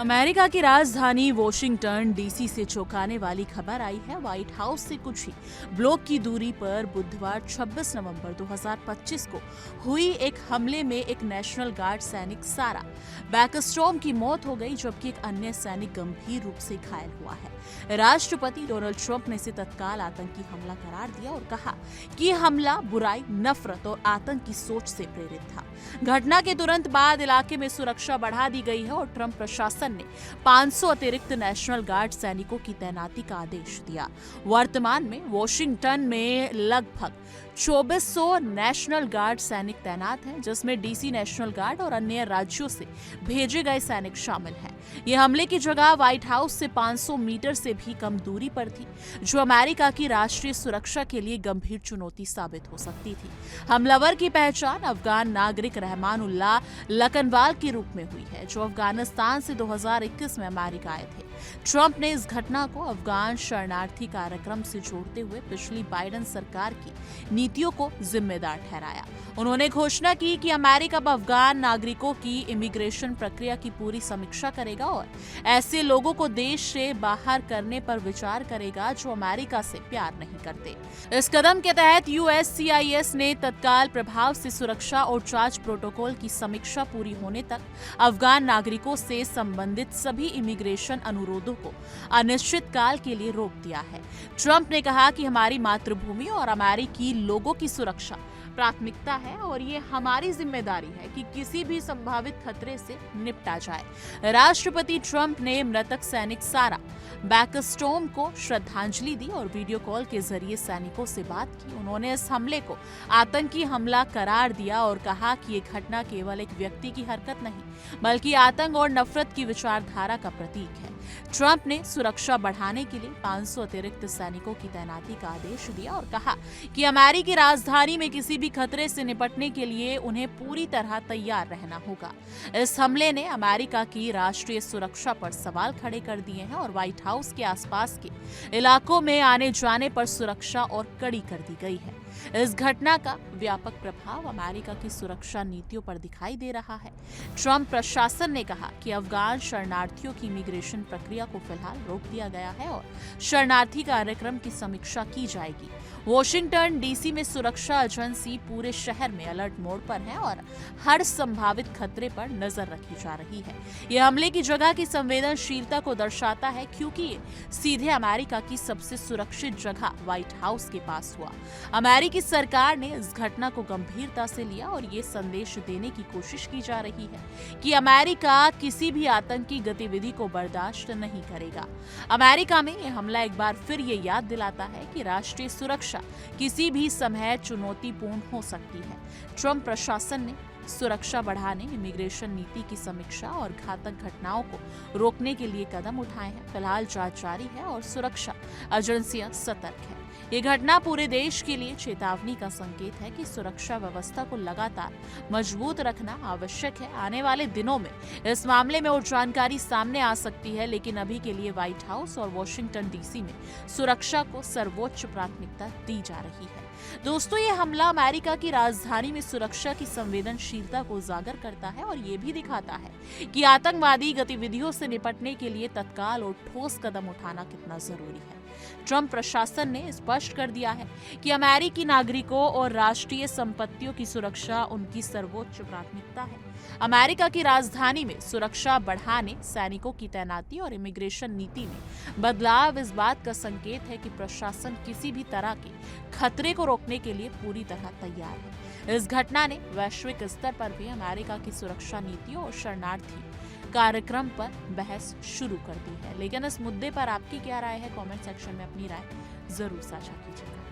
America की राजधानी Washington DC से चौंकाने वाली खबर आई है। व्हाइट हाउस से कुछ ही ब्लॉक की दूरी पर बुधवार 26 नवंबर 2025 को हुई एक हमले में एक नेशनल गार्ड सैनिक सारा बैकस्टॉर्म की मौत हो गई, जबकि एक अन्य सैनिक गंभीर रूप से घायल हुआ है। राष्ट्रपति डोनाल्ड ट्रंप ने इसे तत्काल आतंकी हमला करार दिया और कहा कि यह हमला बुराई, नफरत और आतंक की सोच से प्रेरित था। घटना के तुरंत बाद इलाके में सुरक्षा बढ़ा दी गई है और ट्रंप प्रशासन ने 500 अतिरिक्त नेशनल गार्ड सैनिकों की तैनाती का आदेश दिया। वर्तमान में वॉशिंगटन में लगभग 2400 नेशनल गार्ड सैनिक तैनात हैं, जिसमें डीसी नेशनल गार्ड और अन्य राज्यों से भेजे गए सैनिक शामिल हैं। यह हमले की जगह व्हाइट हाउस से 500 मीटर से भी कम दूरी पर थी, जो अमेरिका की राष्ट्रीय सुरक्षा के लिए गंभीर चुनौती साबित हो सकती थी। हमलावर की पहचान अफगान नागरिक रहमानुल्लाह लकनवाल के रूप में हुई है, जो अफगानिस्तान से 2021 में अमेरिका आए थे। ट्रंप ने इस घटना को अफगान शरणार्थी कार्यक्रम से जोड़ते हुए पिछली बाइडेन सरकार की नीतियों को जिम्मेदार ठहराया। उन्होंने घोषणा की कि अमेरिका अब अफगान नागरिकों की इमिग्रेशन प्रक्रिया की पूरी समीक्षा करेगा और ऐसे लोगों को देश से बाहर करने पर विचार करेगा जो अमेरिका से प्यार नहीं करते। इस कदम के तहत USCIS ने तत्काल प्रभाव से सुरक्षा और जांच प्रोटोकॉल की समीक्षा पूरी होने तक अफगान नागरिकों से संबंधित सभी इमिग्रेशन अनुरोधों को अनिश्चित काल के लिए रोक दिया है। ट्रंप ने कहा कि हमारी मातृभूमि और अमेरिकी लोगों की सुरक्षा प्राथमिकता है और ये हमारी जिम्मेदारी है कि किसी भी संभावित खतरे से निपटा जाए। राष्ट्रपति ट्रंप ने मृतक सैनिक सारा बैकस्टॉर्म को श्रद्धांजलि दी और वीडियो कॉल के जरिए सैनिकों से बात की। उन्होंने इस हमले को आतंकी हमला करार दिया और कहा कि ये घटना केवल एक व्यक्ति की हरकत नहीं, बल्कि आतंक और नफरत की विचारधारा का प्रतीक है। ट्रंप ने सुरक्षा बढ़ाने के लिए 500 अतिरिक्त सैनिकों की तैनाती का आदेश दिया और कहा कि अमेरिकी राजधानी में किसी भी खतरे से निपटने के लिए उन्हें पूरी तरह तैयार रहना होगा। इस हमले ने अमेरिका की राष्ट्रीय सुरक्षा पर सवाल खड़े कर दिए हैं और व्हाइट हाउस के आसपास के इलाकों में आने जाने पर सुरक्षा और कड़ी कर दी गई है। इस घटना का व्यापक प्रभाव अमेरिका की सुरक्षा नीतियों पर दिखाई दे रहा है। ट्रंप प्रशासन ने कहा कि अफगान शरणार्थियों की इमिग्रेशन प्रक्रिया को फिलहाल रोक दिया गया है और शरणार्थी कार्यक्रम की समीक्षा की जाएगी। वॉशिंगटन डीसी में सुरक्षा एजेंसी पूरे शहर में अलर्ट मोड पर है और हर संभावित खतरे पर नजर रखी जा रही है। यह हमले की जगह की संवेदनशीलता को दर्शाता है, क्योंकि ये सीधे अमेरिका की सबसे सुरक्षित जगह व्हाइट हाउस के पास हुआ। अमेरिकी सरकार ने इस घटना को गंभीरता से लिया और ये संदेश देने की कोशिश की जा रही है कि अमेरिका किसी भी आतंकी गतिविधि को बर्दाश्त नहीं करेगा। अमेरिका में यह हमला एक बार फिर ये याद दिलाता है कि राष्ट्रीय सुरक्षा किसी भी समय चुनौतीपूर्ण हो सकती है। ट्रंप प्रशासन ने सुरक्षा बढ़ाने, इमिग्रेशन नीति की समीक्षा और घातक घटनाओं को रोकने के लिए कदम उठाए हैं। फिलहाल जांच जारी है और सुरक्षा एजेंसियां सतर्क है। ये घटना पूरे देश के लिए चेतावनी का संकेत है कि सुरक्षा व्यवस्था को लगातार मजबूत रखना आवश्यक है। आने वाले दिनों में इस मामले में और जानकारी सामने आ सकती है, लेकिन अभी के लिए व्हाइट हाउस और वॉशिंगटन डीसी में सुरक्षा को सर्वोच्च प्राथमिकता दी जा रही है। दोस्तों, ये हमला अमेरिका की राजधानी में सुरक्षा की संवेदनशीलता को उजागर करता है और ये भी दिखाता है कि आतंकवादी गतिविधियों से निपटने के लिए तत्काल और ठोस कदम उठाना कितना जरूरी है। ट्रंप प्रशासन ने स्पष्ट कर दिया है कि अमेरिकी नागरिकों और राष्ट्रीय संपत्तियों की सुरक्षा उनकी सर्वोच्च प्राथमिकता है। अमेरिका की राजधानी में सुरक्षा बढ़ाने, सैनिकों की तैनाती और इमिग्रेशन नीति में बदलाव इस बात का संकेत है कि प्रशासन किसी भी तरह के खतरे को रोकने के लिए पूरी तरह तैयार है। इस घटना ने वैश्विक स्तर पर भी अमेरिका की सुरक्षा नीतियों और शरणार्थी कार्यक्रम पर बहस शुरू कर दी है। लेकिन इस मुद्दे पर आपकी क्या राय है? कमेंट सेक्शन में अपनी राय जरूर साझा कीजिएगा।